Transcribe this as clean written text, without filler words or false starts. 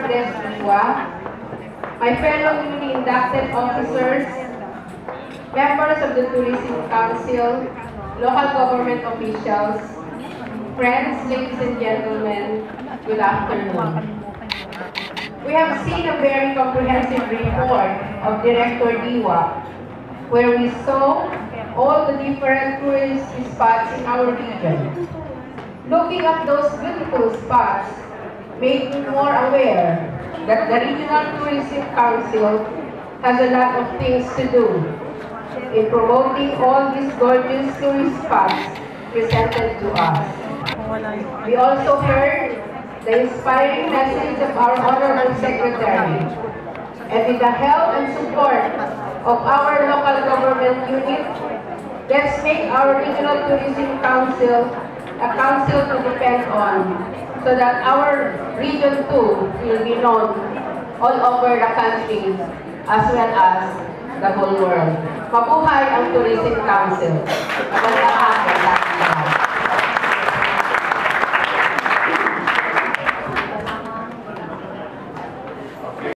Andres Uwa, my fellow newly inducted officers, members of the Tourism Council, local government officials, friends, ladies and gentlemen, good afternoon. We have seen a very comprehensive report of Director Diwa, where we saw all the different tourist spots in our region. Looking at those beautiful spots made me more aware that the Regional Tourism Council has a lot of things to do in promoting all these gorgeous tourist spots presented to us. We also heard the inspiring message of our Honorable Secretary, and with the help and support of our local government unit, let's make our Regional Tourism Council a council to depend on, so that our region too will be known all over the country as well as the whole world. Mabuhay ang Tourism Council. Magandang hapon.